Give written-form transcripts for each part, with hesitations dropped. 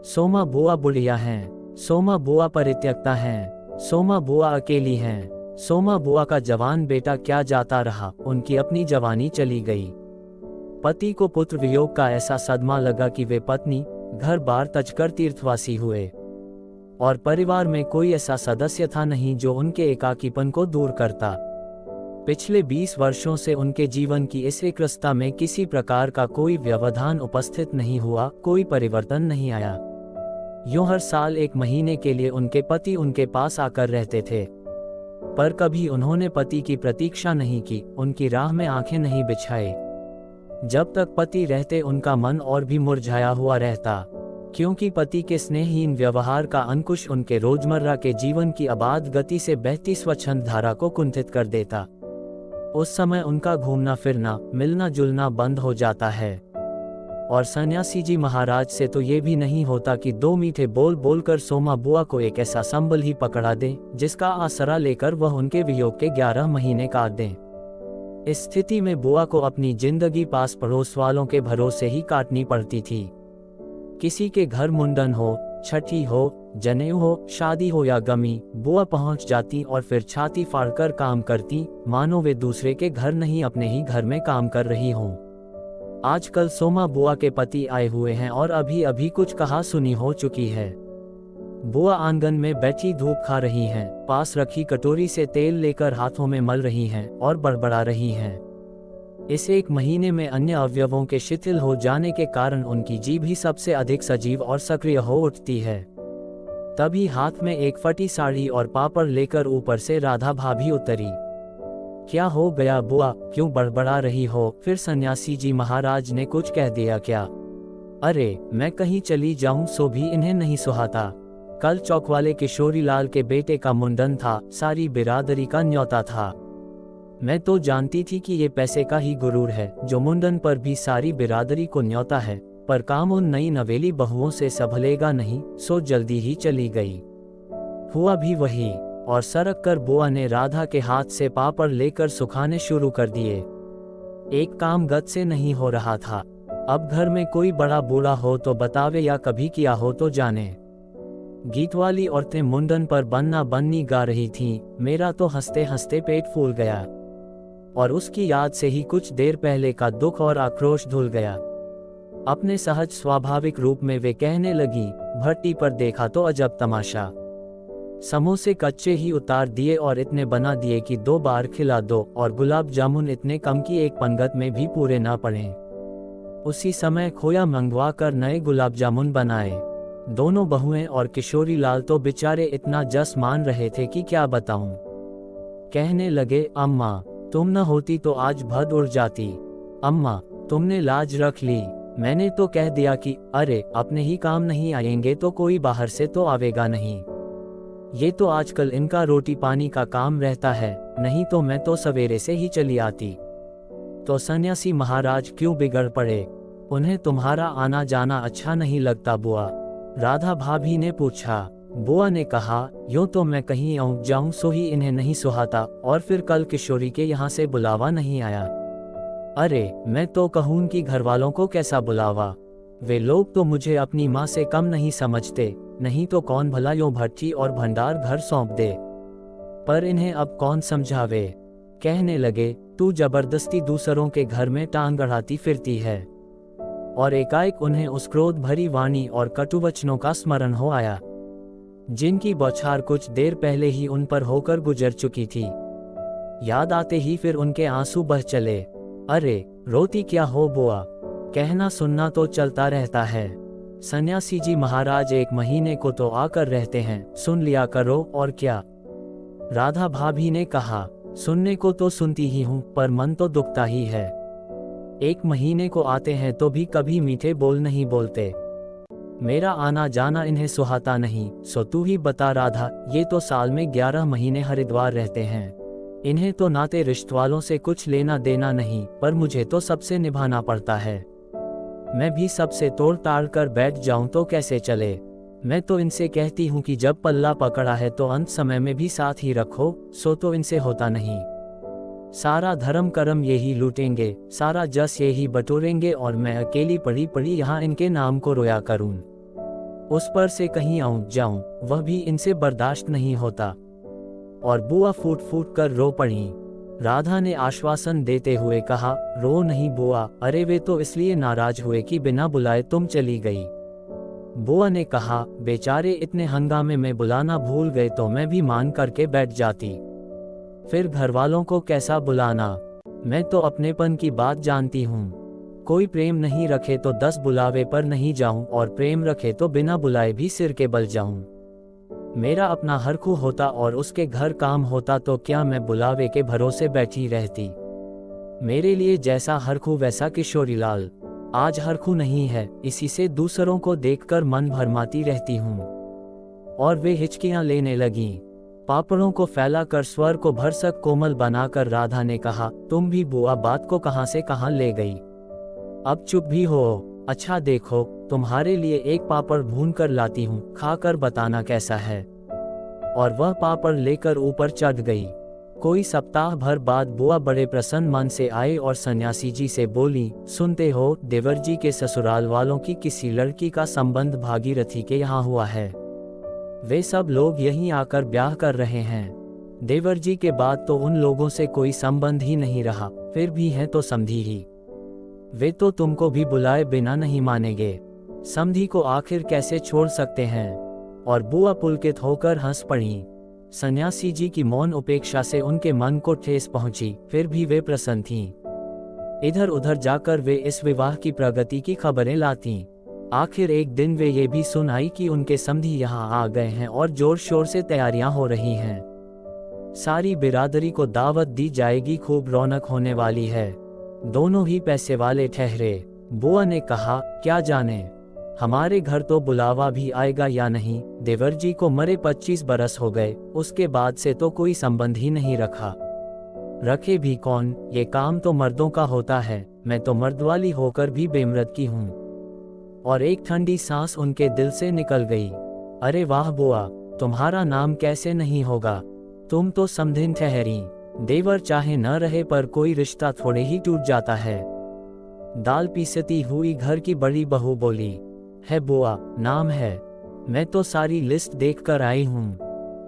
सोमा बुआ बुढ़िया हैं, सोमा बुआ परित्यक्ता हैं, सोमा बुआ अकेली हैं। सोमा बुआ का जवान बेटा क्या जाता रहा, उनकी अपनी जवानी चली गई। पति को पुत्र वियोग का ऐसा सदमा लगा कि वे पत्नी घर बार तजकर तीर्थवासी हुए, और परिवार में कोई ऐसा सदस्य था नहीं जो उनके एकाकीपन को दूर करता। पिछले 20 वर्षों से उनके जीवन की इस एकरसता में किसी प्रकार का कोई व्यवधान उपस्थित नहीं हुआ, कोई परिवर्तन नहीं आया। यूं हर साल 1 महीने के लिए उनके पति उनके पास आकर रहते थे, पर कभी उन्होंने पति की प्रतीक्षा नहीं की, उनकी राह में आंखें नहीं बिछाई। जब तक पति रहते उनका मन और भी मुरझाया हुआ रहता, क्योंकि पति के स्नेहहीन व्यवहार का अंकुश उनके रोजमर्रा के जीवन की अबाध गति से बहती स्वच्छंद धारा को कुंठित कर देता। उस समय उनका घूमना फिरना, मिलना जुलना बंद हो जाता है, और सन्यासी जी महाराज से तो ये भी नहीं होता कि 2 मीठे बोल बोलकर सोमा बुआ को एक ऐसा संबल ही पकड़ा दें जिसका आसरा लेकर वह उनके वियोग के 11 महीने काट दें। इस स्थिति में बुआ को अपनी जिंदगी पास पड़ोस वालों के भरोसे ही काटनी पड़ती थी। किसी के घर मुंडन हो, छठी हो, जनेऊ हो, शादी हो या गमी, बुआ पहुंच जाती और फिर छाती फाड़कर काम करती, मानो वे दूसरे के घर नहीं अपने ही घर में काम कर रही हों। आजकल सोमा बुआ के पति आए हुए हैं और अभी अभी कुछ कहा सुनी हो चुकी है। बुआ आंगन में बैठी धूप खा रही हैं, पास रखी कटोरी से तेल लेकर हाथों में मल रही हैं और बड़बड़ा रही हैं। इस 1 महीने में अन्य अवयवों के शिथिल हो जाने के कारण उनकी जीभ ही सबसे अधिक सजीव और सक्रिय हो उठती है। तभी हाथ में एक फटी साड़ी और पापड़ लेकर ऊपर से राधा भाभी उतरी। क्या हो गया बुआ, क्यों बड़बड़ा रही हो? फिर सन्यासी जी महाराज ने कुछ कह दिया क्या? अरे मैं कहीं चली जाऊं सो भी इन्हें नहीं सुहाता। कल चौक वाले किशोरी लाल के बेटे का मुंडन था, सारी बिरादरी का न्योता था। मैं तो जानती थी कि ये पैसे का ही गुरूर है जो मुंडन पर भी सारी बिरादरी को न्योता है, पर काम उन नई नवेली बहुओं से संभलेगा नहीं, सो जल्दी ही चली गई। हुआ भी वही, और सरक कर बुआ ने राधा के हाथ से पापड़ लेकर सुखाने शुरू कर दिए। एक काम गत से नहीं हो रहा था। अब घर में कोई बड़ा बूढ़ा हो तो बतावे या कभी किया हो तो जाने। गीत वाली औरतें मुंडन पर बन्ना बन्नी गा रही थीं, मेरा तो हंसते हंसते पेट फूल गया, और उसकी याद से ही कुछ देर पहले का दुख और आक्रोश धुल गया। अपने सहज स्वाभाविक रूप में वे कहने लगी, भट्टी पर देखा तो अजब तमाशा। समोसे कच्चे ही उतार दिए और इतने बना दिए कि 2 बार खिला दो, और गुलाब जामुन इतने कम कि एक पंगत में भी पूरे ना पड़े। उसी समय खोया मंगवा कर नए गुलाब जामुन बनाए। दोनों बहुएं और किशोरी लाल तो बेचारे इतना जस मान रहे थे कि क्या बताऊं। कहने लगे, अम्मा तुम न होती तो आज भद उड़ जाती। अम्मा तुमने लाज रख ली। मैंने तो कह दिया कि अरे अपने ही काम नहीं आएंगे तो कोई बाहर से तो आवेगा नहीं। ये तो आजकल इनका रोटी पानी का काम रहता है, नहीं तो मैं तो सवेरे से ही चली आती। तो सन्यासी महाराज क्यों बिगड़ पड़े? उन्हें तुम्हारा आना जाना अच्छा नहीं लगता बुआ? राधा भाभी ने पूछा। बुआ ने कहा, यूं तो मैं कहीं आऊं जाऊं सो ही इन्हें नहीं सुहाता, और फिर कल किशोरी के यहाँ से बुलावा नहीं आया। अरे मैं तो कहूं कि घर वालों को कैसा बुलावा? वे लोग तो मुझे अपनी माँ से कम नहीं समझते, नहीं तो कौन भला यूं भट्टी और भंडार घर सौंप दे। पर इन्हें अब कौन समझावे? कहने लगे, तू जबरदस्ती दूसरों के घर में टांग अड़ाती फिरती है। और एकाएक उन्हें उस क्रोध भरी वाणी और कटुवचनों का स्मरण हो आया, जिनकी बौछार कुछ देर पहले ही उन पर होकर गुजर चुकी थी। याद आते ही फिर उनके आंसू बह चले। अरे रोती क्या हो बुआ, कहना सुनना तो चलता रहता है। सन्यासी जी महाराज 1 महीने को तो आकर रहते हैं, सुन लिया करो और क्या। राधा भाभी ने कहा, सुनने को तो सुनती ही हूँ, पर मन तो दुखता ही है। 1 महीने को आते हैं तो भी कभी मीठे बोल नहीं बोलते। मेरा आना जाना इन्हें सुहाता नहीं, सो तू ही बता राधा, ये तो साल में 11 महीने हरिद्वार रहते हैं। इन्हें तो नाते रिश्ते वालों से कुछ लेना देना नहीं, पर मुझे तो सबसे निभाना पड़ता है। मैं भी सबसे तोड़ ताड़ कर बैठ जाऊं तो कैसे चले? मैं तो इनसे कहती हूँ कि जब पल्ला पकड़ा है तो अंत समय में भी साथ ही रखो, सो तो इनसे होता नहीं। सारा धर्म कर्म यही लूटेंगे, सारा जस यही बटोरेंगे, और मैं अकेली पड़ी पड़ी यहाँ इनके नाम को रोया करूँ। उस पर से कहीं आऊं जाऊं वह भी इनसे बर्दाश्त नहीं होता। और बुआ फूट फूट कर रो पड़ी। राधा ने आश्वासन देते हुए कहा, रो नहीं बुआ, अरे वे तो इसलिए नाराज हुए कि बिना बुलाए तुम चली गई। बुआ ने कहा, बेचारे इतने हंगामे में बुलाना भूल गए तो मैं भी मान करके बैठ जाती, फिर घर वालों को कैसा बुलाना। मैं तो अपनेपन की बात जानती हूँ। कोई प्रेम नहीं रखे तो 10 बुलावे पर नहीं जाऊं, और प्रेम रखे तो बिना बुलाए भी सिर के बल जाऊं। मेरा अपना हरखू होता और उसके घर काम होता तो क्या मैं बुलावे के भरोसे बैठी रहती। मेरे लिए जैसा हरखू वैसा किशोरीलाल। आज हरखू नहीं है, इसी से दूसरों को देखकर मन भरमाती रहती हूँ। और वे हिचकियां लेने लगीं। पापड़ों को फैलाकर स्वर को भरसक कोमल बनाकर राधा ने कहा, तुम भी बुआ बात को कहां से कहां ले गई। अब चुप भी हो। अच्छा देखो, तुम्हारे लिए एक पापड़ भून कर लाती हूँ, खाकर बताना कैसा है। और वह पापड़ लेकर ऊपर चढ़ गई। कोई सप्ताह भर बाद बुआ बड़े प्रसन्न मन से आए और सन्यासी जी से बोली, सुनते हो देवर जी के ससुराल वालों की किसी लड़की का संबंध भागीरथी के यहाँ हुआ है। वे सब लोग यहीं आकर ब्याह कर रहे हैं। देवर जी के बाद तो उन लोगों से कोई संबंध ही नहीं रहा, फिर भी हैं तो समधी ही। वे तो तुमको भी बुलाए बिना नहीं मानेंगे। समधी को आखिर कैसे छोड़ सकते हैं। और बुआ पुलकित होकर हंस पड़ी। सन्यासी जी की मौन उपेक्षा से उनके मन को ठेस पहुंची, फिर भी वे प्रसन्न थीं। इधर उधर जाकर वे इस विवाह की प्रगति की खबरें लातीं। आखिर एक दिन वे ये भी सुन आई कि उनके समधी यहाँ आ गए हैं और जोर शोर से तैयारियां हो रही हैं। सारी बिरादरी को दावत दी जाएगी, खूब रौनक होने वाली है। दोनों ही पैसे वाले ठहरे। बुआ ने कहा, क्या जाने हमारे घर तो बुलावा भी आएगा या नहीं। देवर जी को मरे 25 बरस हो गए, उसके बाद से तो कोई संबंध ही नहीं रखा। रखे भी कौन, ये काम तो मर्दों का होता है। मैं तो मर्दवाली होकर भी बेमर्द की हूँ। और एक ठंडी सांस उनके दिल से निकल गई। अरे वाह बुआ, तुम्हारा नाम कैसे नहीं होगा। तुम तो समधिन ठहरी। देवर चाहे न रहे पर कोई रिश्ता थोड़े ही टूट जाता है। दाल पीसती हुई घर की बड़ी बहू बोली, है बुआ, नाम है। मैं तो सारी लिस्ट देख कर आई हूँ।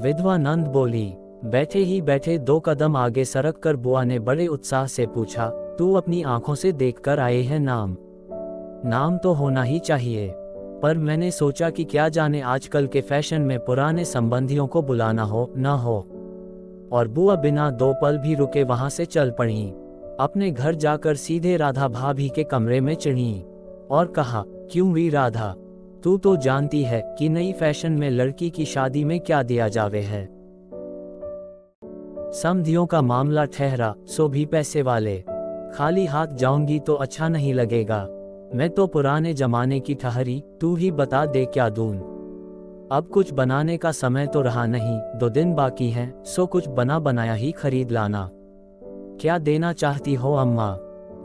विधवा नंद बोली। बैठे ही बैठे 2 कदम आगे सरक कर बुआ ने बड़े उत्साह से पूछा, तू अपनी आंखों से देख कर आए हैं नाम? नाम तो होना ही चाहिए, पर मैंने सोचा कि क्या जाने आजकल के फैशन में पुराने संबंधियों को बुलाना हो न हो। और बुआ बिना 2 पल भी रुके वहां से चल पड़ी। अपने घर जाकर सीधे राधा भाभी के कमरे में चढ़ी और कहा, क्यों वी राधा, तू तो जानती है कि नई फैशन में लड़की की शादी में क्या दिया जावे है। समधियों का मामला ठहरा, सो भी पैसे वाले। खाली हाथ जाऊंगी तो अच्छा नहीं लगेगा। मैं तो पुराने जमाने की ठहरी, तू ही बता दे क्या दूं। अब कुछ बनाने का समय तो रहा नहीं, 2 दिन बाकी हैं, सो कुछ बना बनाया ही खरीद लाना। क्या देना चाहती हो अम्मा?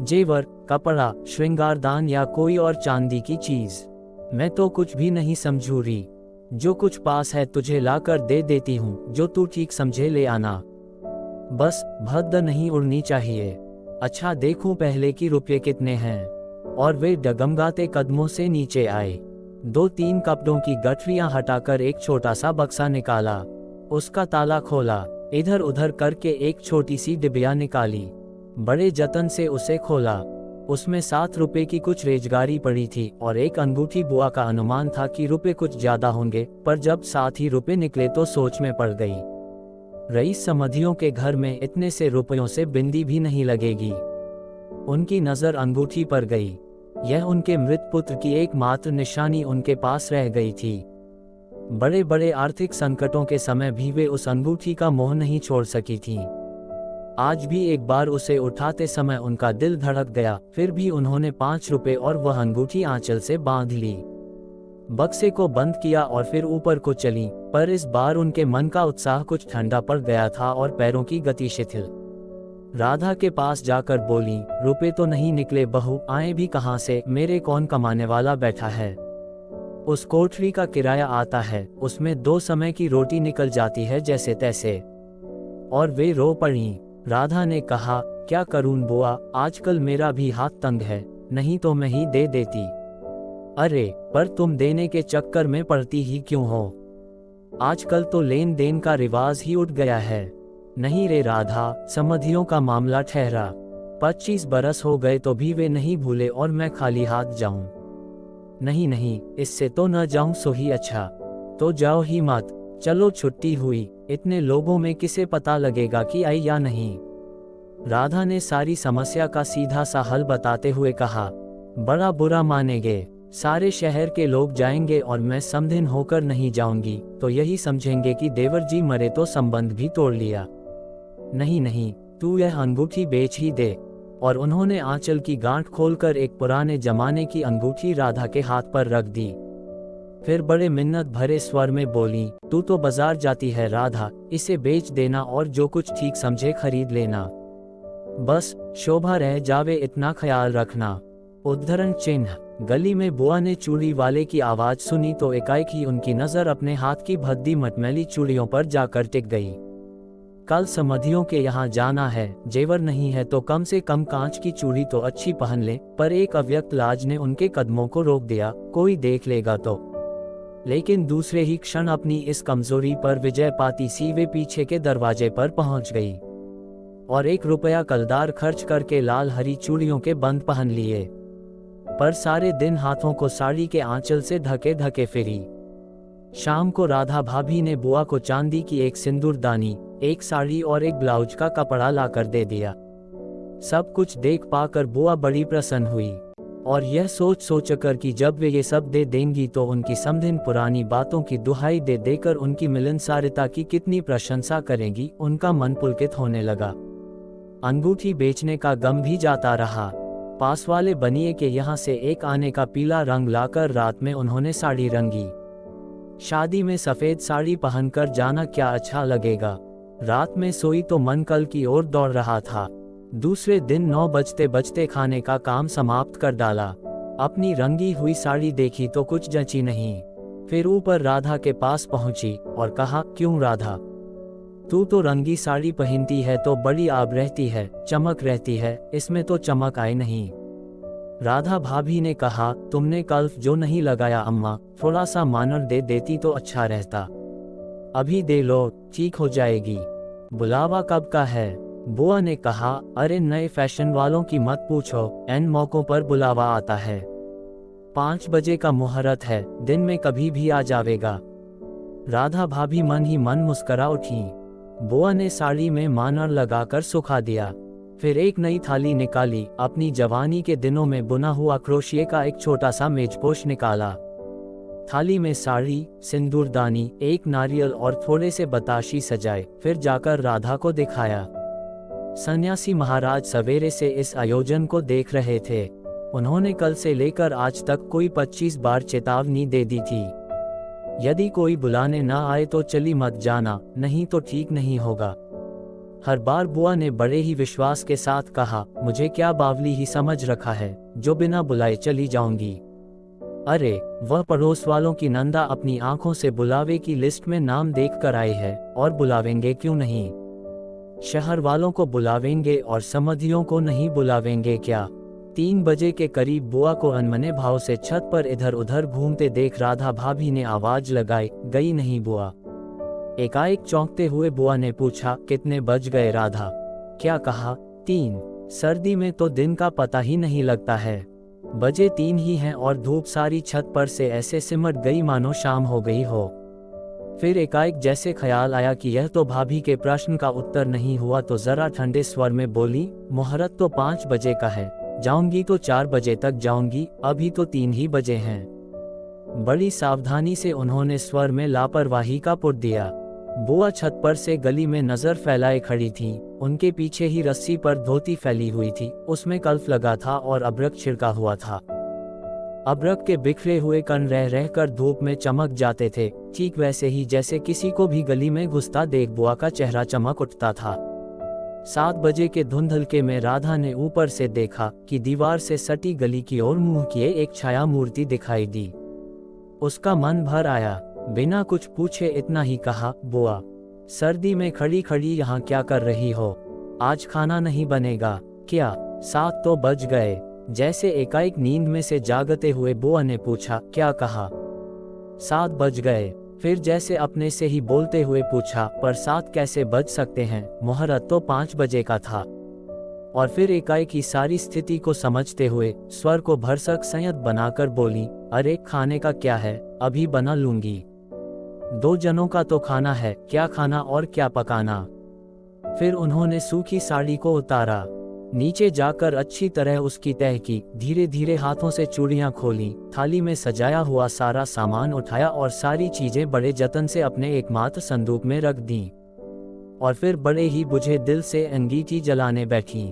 जेवर, कपड़ा, श्रृंगारदान या कोई और चांदी की चीज? मैं तो कुछ भी नहीं समझू रही। जो कुछ पास है तुझे लाकर दे देती हूँ, जो तू ठीक समझे ले आना। बस भद्द नहीं उड़नी चाहिए। अच्छा देखूं पहले कि रुपये कितने हैं। और वे डगमगाते कदमों से नीचे आए। 2-3 कपड़ों की गठरियां हटाकर एक छोटा सा बक्सा निकाला। उसका ताला खोला। इधर उधर करके एक छोटी सी डिबिया निकाली। बड़े जतन से उसे खोला। उसमें 7 रुपए की कुछ रेजगारी पड़ी थी और एक अंगूठी। बुआ का अनुमान था कि रुपए कुछ ज्यादा होंगे, पर जब 7 ही रुपए निकले तो सोच में पड़ गई। रईस समधियों के घर में इतने से रुपयों से बिंदी भी नहीं लगेगी। उनकी नजर अंगूठी पर गई। यह उनके मृत पुत्र की एकमात्र निशानी उनके पास रह गई थी। बड़े बड़े आर्थिक संकटों के समय भी वे उस अंगूठी का मोह नहीं छोड़ सकी थीं। आज भी एक बार उसे उठाते समय उनका दिल धड़क गया, फिर भी उन्होंने 5 रुपए और वह अंगूठी आंचल से बांध ली। बक्से को बंद किया और फिर ऊपर को चली, पर इस बार उनके मन का उत्साह कुछ ठंडा पड़ गया था और पैरों की गति शिथिल। राधा के पास जाकर बोली, रुपए तो नहीं निकले बहू, आए भी कहां से? मेरे कौन कमाने वाला बैठा है? उस कोठरी का किराया आता है, उसमें 2 समय की रोटी निकल जाती है जैसे तैसे। और वे रो पड़ी। राधा ने कहा, क्या करूं बुआ, आजकल मेरा भी हाथ तंग है, नहीं तो मैं ही दे देती। अरे, पर तुम देने के चक्कर में पड़ती ही क्यों हो? आजकल तो लेन देन का रिवाज ही उठ गया है। नहीं रे राधा, समधियों का मामला ठहरा। 25 बरस हो गए तो भी वे नहीं भूले और मैं खाली हाथ जाऊं? नहीं नहीं, इससे तो न जाऊं सो ही अच्छा। तो जाओ ही मत। चलो छुट्टी हुई, इतने लोगों में किसे पता लगेगा कि आई या नहीं। राधा ने सारी समस्या का सीधा सा हल बताते हुए कहा, बड़ा बुरा मानेंगे, सारे शहर के लोग जाएंगे और मैं समधिन होकर नहीं जाऊंगी तो यही समझेंगे कि देवर जी मरे तो संबंध भी तोड़ लिया। नहीं नहीं, तू यह अंगूठी बेच ही दे। और उन्होंने आंचल की गांठ खोलकर एक पुराने जमाने की अंगूठी राधा के हाथ पर रख दी। फिर बड़े मिन्नत भरे स्वर में बोली, तू तो बाजार जाती है राधा, इसे बेच देना और जो कुछ ठीक समझे खरीद लेना। बस शोभा रह जावे इतना ख्याल रखना। उद्धरण चिन्ह। गली में बुआ ने चूड़ी वाले की आवाज सुनी तो एकाएक ही उनकी नजर अपने हाथ की भद्दी मटमैली चूड़ियों पर जाकर टिक गई। कल समधियों के यहाँ जाना है, जेवर नहीं है तो कम से कम कांच की चूड़ी तो अच्छी पहन ले। पर एक अव्यक्त लाज ने उनके कदमों को रोक दिया, कोई देख लेगा तो। लेकिन दूसरे ही क्षण अपनी इस कमजोरी पर विजय पाती सी वे पीछे के दरवाजे पर पहुंच गई और 1 रुपया कलदार खर्च करके लाल हरी चूड़ियों के बंद पहन लिए। पर सारे दिन हाथों को साड़ी के आंचल से ढके ढके फिरी। शाम को राधा भाभी ने बुआ को चांदी की एक सिंदूरदानी, एक साड़ी और एक ब्लाउज का कपड़ा लाकर दे दिया। सब कुछ देख पाकर बुआ बड़ी प्रसन्न हुई और यह सोच सोचकर कि जब वे ये सब दे देंगी तो उनकी समधिन पुरानी बातों की दुहाई दे देकर उनकी मिलनसारता की कितनी प्रशंसा करेंगी, उनका मन पुलकित होने लगा। अंगूठी बेचने का गम भी जाता रहा। पास वाले बनिए के यहाँ से एक आने का पीला रंग लाकर रात में उन्होंने साड़ी रंगी। शादी में सफेद साड़ी पहनकर जाना क्या अच्छा लगेगा। रात में सोई तो मन कल की ओर दौड़ रहा था। दूसरे दिन 9 बजते बजते खाने का काम समाप्त कर डाला। अपनी रंगी हुई साड़ी देखी तो कुछ जची नहीं। फिर ऊपर राधा के पास पहुंची और कहा, क्यों राधा, तू तो रंगी साड़ी पहनती है तो बड़ी आब रहती है, चमक रहती है, इसमें तो चमक आए नहीं। राधा भाभी ने कहा, तुमने कल जो नहीं लगाया अम्मा, थोड़ा सा मानर दे देती तो अच्छा रहता। अभी दे लो, ठीक हो जाएगी। बुलावा कब का है? बुआ ने कहा, अरे नए फैशन वालों की मत पूछो, इन मौकों पर बुलावा आता है। 5 बजे का मुहूर्त है, दिन में कभी भी आ जावेगा। राधा भाभी मन ही मन मुस्करा उठी। बुआ ने साड़ी में मानर लगाकर सुखा दिया। फिर एक नई थाली निकाली, अपनी जवानी के दिनों में बुना हुआ क्रोशिये का एक छोटा सा मेजपोश निकाला। थाली में साड़ी, सिंदूरदानी, एक नारियल और थोड़े से बताशी सजाए। फिर जाकर राधा को दिखाया। सन्यासी महाराज सवेरे से इस आयोजन को देख रहे थे। उन्होंने कल से लेकर आज तक कोई 25 बार चेतावनी दे दी थी, यदि कोई बुलाने ना आए तो चली मत जाना, नहीं तो ठीक नहीं होगा। हर बार बुआ ने बड़े ही विश्वास के साथ कहा, मुझे क्या बावली ही समझ रखा है, जो बिना बुलाए चली जाऊंगी। अरे, वह पड़ोस वालों की नंदा अपनी आंखों से बुलावे की लिस्ट में नाम देख कर आए हैं, और बुलावेंगे क्यों नहीं। शहर वालों को बुलावेंगे और समधियों को नहीं बुलावेंगे क्या। 3 बजे के करीब बुआ को अनमने भाव से छत पर इधर उधर घूमते देख राधा भाभी ने आवाज लगाई, गई नहीं बुआ। एकाएक चौंकते हुए बुआ ने पूछा, कितने बज गए राधा? क्या कहा? 3। सर्दी में तो दिन का पता ही नहीं लगता है। बजे 3 ही हैं और धूप सारी छत पर से ऐसे सिमट गई मानो शाम हो गई हो। फिर एकाएक जैसे ख्याल आया कि यह तो भाभी के प्रश्न का उत्तर नहीं हुआ तो जरा ठंडे स्वर में बोली, मुहूर्त तो 5 बजे का है, जाऊंगी तो 4 बजे तक जाऊंगी, अभी तो 3 ही बजे हैं। बड़ी सावधानी से उन्होंने स्वर में लापरवाही का पुट दिया। बुआ छत पर से गली में नजर फैलाए खड़ी थी। उनके पीछे ही रस्सी पर धोती फैली हुई थी, उसमें कल्फ लगा था और अबरक छिड़का हुआ था। अबरक के बिखरे हुए कण रह रहकर धूप में चमक जाते थे, ठीक वैसे ही जैसे किसी को भी गली में घुसता देख बुआ का चेहरा चमक उठता था। 7 बजे के धुंधलके में राधा ने ऊपर से देखा कि दीवार से सटी गली की ओर मुंह किए एक छाया मूर्ति दिखाई दी। उसका मन भर आया। बिना कुछ पूछे इतना ही कहा, बुआ, सर्दी में खड़ी खड़ी यहाँ क्या कर रही हो? आज खाना नहीं बनेगा क्या? 7 तो बज गए। जैसे एकाएक नींद में से जागते हुए बुआ ने पूछा, क्या कहा? 7 बज गए। फिर जैसे अपने से ही बोलते हुए पूछा, पर 7 कैसे बज सकते हैं, मुहूर्त तो 5 बजे का था। और फिर एकाएक ही सारी स्थिति को समझते हुए स्वर को भरसक संयत बनाकर बोली, अरे खाने का क्या है, अभी बना लूंगी। 2 जनों का तो खाना है, क्या खाना और क्या पकाना। फिर उन्होंने सूखी साड़ी को उतारा, नीचे जाकर अच्छी तरह उसकी तह की, धीरे धीरे हाथों से चूड़ियां खोली, थाली में सजाया हुआ सारा सामान उठाया और सारी चीजें बड़े जतन से अपने एकमात्र संदूक में रख दी। और फिर बड़े ही बुझे दिल से अंगीठी जलाने बैठी।